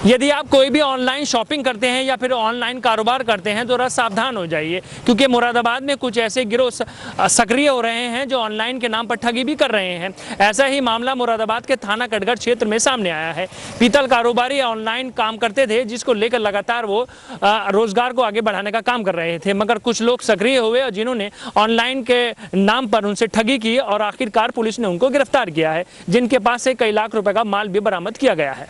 यदि आप कोई भी ऑनलाइन शॉपिंग करते हैं या फिर ऑनलाइन कारोबार करते हैं तो थोड़ा सावधान हो जाइए, क्योंकि मुरादाबाद में कुछ ऐसे गिरोह सक्रिय हो रहे हैं जो ऑनलाइन के नाम पर ठगी भी कर रहे हैं। ऐसा ही मामला मुरादाबाद के थाना कटघर क्षेत्र में सामने आया है। पीतल कारोबारी ऑनलाइन काम करते थे, जिसको लेकर लगातार वो रोजगार को आगे बढ़ाने का काम कर रहे थे, मगर कुछ लोग सक्रिय हुए और जिन्होंने ऑनलाइन के नाम पर उनसे ठगी की और आखिरकार पुलिस ने उनको गिरफ्तार किया है, जिनके पास से कई लाख रुपए का माल भी बरामद किया गया है।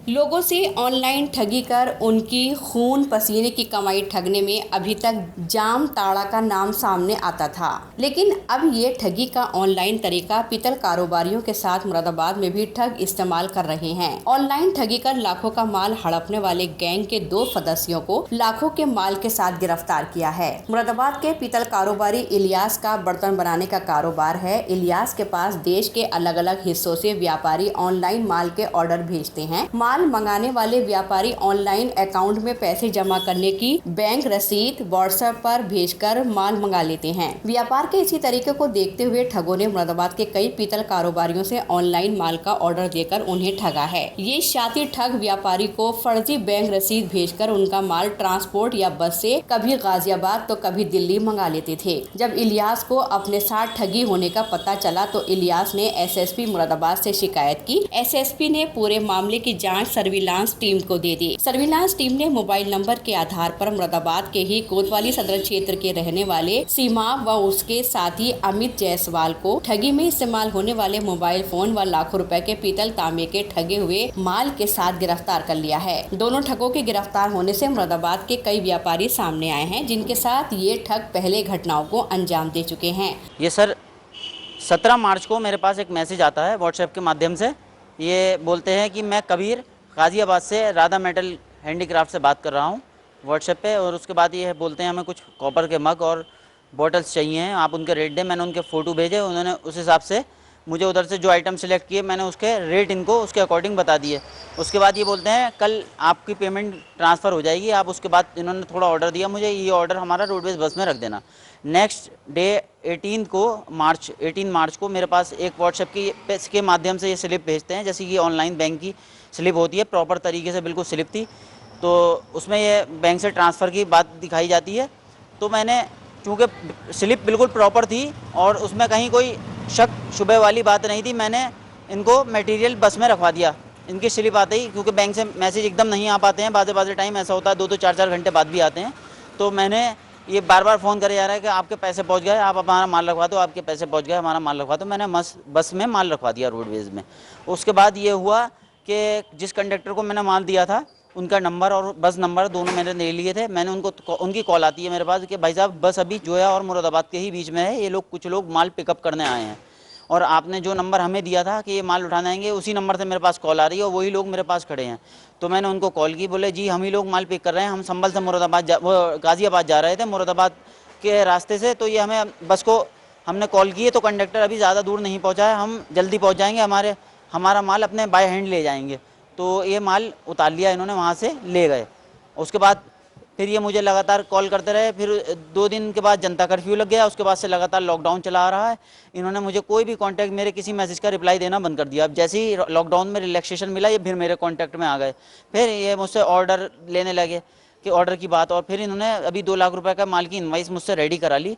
लोगों से ऑनलाइन ठगी कर उनकी खून पसीने की कमाई ठगने में अभी तक जामताड़ा का नाम सामने आता था, लेकिन अब ये ठगी का ऑनलाइन तरीका पीतल कारोबारियों के साथ मुरादाबाद में भी ठग इस्तेमाल कर रहे हैं। ऑनलाइन ठगी कर लाखों का माल हड़पने वाले गैंग के 2 सदस्यों को लाखों के माल के साथ गिरफ्तार किया है। मुरादाबाद के पीतल कारोबारी इलियास का बर्तन बनाने का कारोबार है। इलियास के पास देश के अलग अलग हिस्सों से व्यापारी ऑनलाइन माल के ऑर्डर भेजते हैं। माल मंगाने वाले व्यापारी ऑनलाइन अकाउंट में पैसे जमा करने की बैंक रसीद व्हाट्सएप पर भेजकर माल मंगा लेते हैं। व्यापार के इसी तरीके को देखते हुए ठगों ने मुरादाबाद के कई पीतल कारोबारियों से ऑनलाइन माल का ऑर्डर देकर उन्हें ठगा है। ये शातिर ठग व्यापारी को फर्जी बैंक रसीद भेजकर उनका माल ट्रांसपोर्ट या बस से कभी गाजियाबाद तो कभी दिल्ली मंगा लेते थे। जब इलियास को अपने साथ ठगी होने का पता चला तो इलियास ने एसएसपी मुरादाबाद से शिकायत की। एसएसपी ने पूरे मामले की जांच सर्विलांस टीम को दे दी। सर्विलांस टीम ने मोबाइल नंबर के आधार पर मुरादाबाद के ही कोतवाली सदर क्षेत्र के रहने वाले सीमा व उसके साथी अमित जायसवाल को ठगी में इस्तेमाल होने वाले मोबाइल फोन व लाखों रुपए के पीतल तांबे के ठगे हुए माल के साथ गिरफ्तार कर लिया है। दोनों ठगों के गिरफ्तार होने से मुरादाबाद के कई व्यापारी सामने आए हैं, जिनके साथ ये ठग पहले घटनाओं को अंजाम दे चुके हैं। ये सर 17 मार्च को मेरे पास एक मैसेज आता है व्हाट्सएप के माध्यम से। ये बोलते हैं कि मैं कबीर गाज़ियाबाद से राधा मेटल हैंडीक्राफ्ट से बात कर रहा हूँ व्हाट्सएप पे, और उसके बाद ये बोलते हैं हमें कुछ कॉपर के मग और बॉटल्स चाहिए हैं, आप उनके रेट दें। मैंने उनके फ़ोटो भेजे, उन्होंने उस हिसाब से मुझे उधर से जो आइटम सेलेक्ट किए मैंने उसके रेट इनको उसके अकॉर्डिंग बता दिए। उसके बाद ये बोलते हैं कल आपकी पेमेंट ट्रांसफ़र हो जाएगी। आप उसके बाद इन्होंने थोड़ा ऑर्डर दिया मुझे, ये ऑर्डर हमारा रोडवेज बस में रख देना। नेक्स्ट डे 18 मार्च को मेरे पास एक व्हाट्सएप के माध्यम से ये स्लिप भेजते हैं, जैसे कि ऑनलाइन बैंक की स्लिप होती है, प्रॉपर तरीके से बिल्कुल स्लिप थी, तो उसमें ये बैंक से ट्रांसफ़र की बात दिखाई जाती है। तो मैंने चूँकि स्लिप बिल्कुल प्रॉपर थी और उसमें कहीं कोई शक शुबे वाली बात नहीं थी, मैंने इनको मटेरियल बस में रखवा दिया इनकी स्लिप आते ही, क्योंकि बैंक से मैसेज एकदम नहीं आ पाते हैं, बाज़ टाइम ऐसा होता है 2-2 4-4 घंटे बाद भी आते हैं। तो मैंने ये बार फ़ोन करे जा रहा है कि आपके पैसे पहुंच गए, आप हमारा माल रखवा दो, आपके पैसे पहुंच गए, हमारा माल रखवा दो। मैंने बस में माल रखवा दिया रोडवेज़ में। उसके बाद ये हुआ कि जिस कंडक्टर को मैंने माल दिया था उनका नंबर और बस नंबर दोनों मैंने ले लिए थे। मैंने उनकी कॉल आती है मेरे पास कि भाई साहब बस अभी जोया और मुरादाबाद के ही बीच में है, ये कुछ लोग माल पिकअप करने आए हैं और आपने जो नंबर हमें दिया था कि ये माल उठाने आएंगे, उसी नंबर से मेरे पास कॉल आ रही है और वही लोग मेरे पास खड़े हैं। तो मैंने उनको कॉल की, बोले जी हम ही लोग माल पिक कर रहे हैं, हम संभल से वो गाज़ियाबाद जा रहे थे मुरादाबाद के रास्ते से, तो ये हमें बस को हमने कॉल की है तो कंडक्टर अभी ज़्यादा दूर नहीं पहुँचा है, हम जल्दी पहुँच जाएंगे, हमारा माल अपने बाय हैंड ले जाएंगे। तो ये माल उतार लिया इन्होंने, वहाँ से ले गए। उसके बाद फिर ये मुझे लगातार कॉल करते रहे। फिर 2 दिन के बाद जनता कर्फ्यू लग गया, उसके बाद से लगातार लॉकडाउन चला आ रहा है। इन्होंने मुझे कोई भी कांटेक्ट, मेरे किसी मैसेज का रिप्लाई देना बंद कर दिया। अब जैसे ही लॉकडाउन में रिलैक्सेशन मिला ये फिर मेरे कांटेक्ट में आ गए, फिर ये मुझसे ऑर्डर लेने लगे कि ऑर्डर की बात, और फिर इन्होंने अभी 2 लाख रुपये का माल की इन्वाइस मुझसे रेडी करा ली।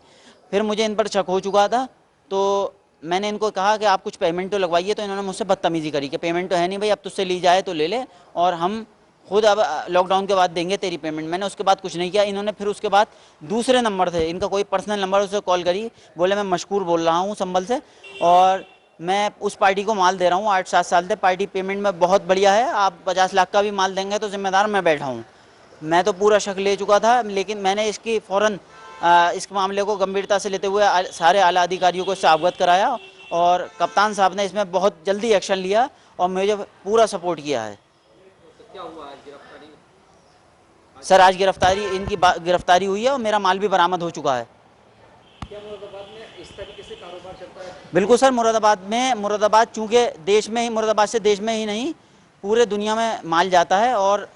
फिर मुझे इन पर शक हो चुका था, तो मैंने इनको कहा कि आप कुछ पेमेंट तो लगवाइए, तो इन्होंने मुझसे बदतमीज़ी करी कि पेमेंट तो है नहीं भाई, अब तुझसे ली जाए तो ले ले और हम खुद अब लॉकडाउन के बाद देंगे तेरी पेमेंट। मैंने उसके बाद कुछ नहीं किया। इन्होंने फिर उसके बाद दूसरे नंबर थे, इनका कोई पर्सनल नंबर, उसे कॉल करी, बोले मैं मशकूर बोल रहा हूँ संभल से और मैं उस पार्टी को माल दे रहा हूँ 8-7 साल से, पार्टी पेमेंट में बहुत बढ़िया है, आप 50 लाख का भी माल देंगे तो जिम्मेदार मैं बैठा हूँ। मैं तो पूरा शक ले चुका था, लेकिन मैंने इसकी फ़ौरन इस मामले को गंभीरता से लेते हुए सारे आला अधिकारियों को इससे अवगत कराया और कप्तान साहब ने इसमें बहुत जल्दी एक्शन लिया और मुझे पूरा सपोर्ट किया है। क्या हुआ आज गिरफ्तारी? सर आज इनकी गिरफ्तारी हुई है और मेरा माल भी बरामद हो चुका है। क्या मुरादाबाद में इस तरीके से कारोबार चलता है? बिल्कुल सर, मुरादाबाद चूँकि देश में ही, मुरादाबाद से देश में ही नहीं पूरे दुनिया में माल जाता है और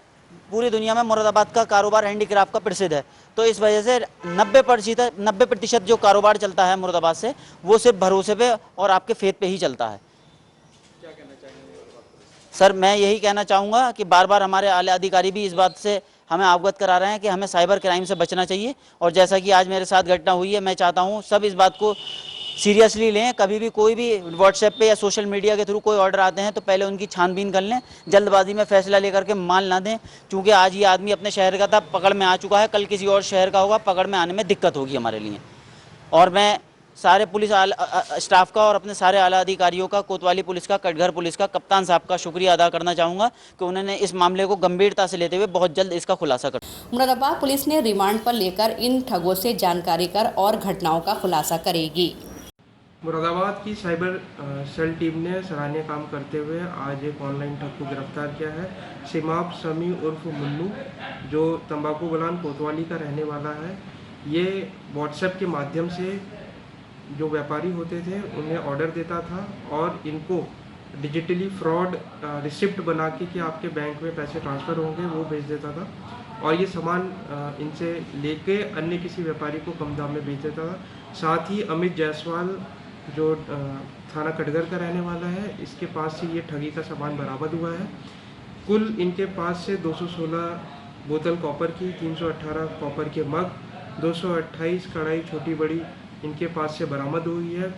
पूरी दुनिया में मुरादाबाद का कारोबार हैंडीक्राफ्ट का प्रसिद्ध है, तो इस वजह से 90% जो कारोबार चलता है मुरादाबाद से वो सिर्फ भरोसे पे और आपके फेथ पे ही चलता है। क्या कहना कहना चाहेंगे और बात करें? सर मैं यही कहना चाहूँगा कि बार बार हमारे आला अधिकारी भी इस बात से हमें अवगत करा रहे हैं कि हमें साइबर क्राइम से बचना चाहिए, और जैसा कि आज मेरे साथ घटना हुई है, मैं चाहता हूँ सब इस बात को सीरियसली लें। कभी भी कोई भी व्हाट्सएप पे या सोशल मीडिया के थ्रू कोई ऑर्डर आते हैं तो पहले उनकी छानबीन कर लें, जल्दबाजी में फैसला लेकर के माल ना दें, क्योंकि आज ये आदमी अपने शहर का था, पकड़ में आ चुका है, कल किसी और शहर का होगा, पकड़ में आने में दिक्कत होगी हमारे लिए। और मैं सारे पुलिस स्टाफ का और अपने सारे आला अधिकारियों का, कोतवाली पुलिस का, कटघर पुलिस का, कप्तान साहब का शुक्रिया अदा करना चाहूँगा कि उन्होंने इस मामले को गंभीरता से लेते हुए बहुत जल्द इसका खुलासा कर। मुरादाबाद पुलिस ने रिमांड पर लेकर इन ठगों से जानकारी कर और घटनाओं का खुलासा करेगी। मुरादाबाद की साइबर सेल टीम ने सराहनीय काम करते हुए आज एक ऑनलाइन ठग को गिरफ्तार किया है। सिमाब समी उर्फ मुन्नू, जो तंबाकू बलान कोतवाली का रहने वाला है, ये व्हाट्सएप के माध्यम से जो व्यापारी होते थे उन्हें ऑर्डर देता था और इनको डिजिटली फ्रॉड रिसिप्ट बना के कि आपके बैंक में पैसे ट्रांसफ़र होंगे वो भेज देता था, और ये सामान इनसे लेके अन्य किसी व्यापारी को कम दाम में बेच देता था। साथ ही अमित जायसवाल, जो थाना कटघर का रहने वाला है, इसके पास से ये ठगी का सामान बरामद हुआ है। कुल इनके पास से 216 बोतल कॉपर की, 318 कॉपर के मग, 228 कढ़ाई छोटी बड़ी इनके पास से बरामद हुई है।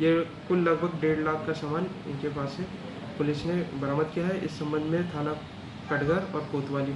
ये कुल लगभग 1.5 लाख का सामान इनके पास से पुलिस ने बरामद किया है। इस संबंध में थाना कटघर और कोतवाली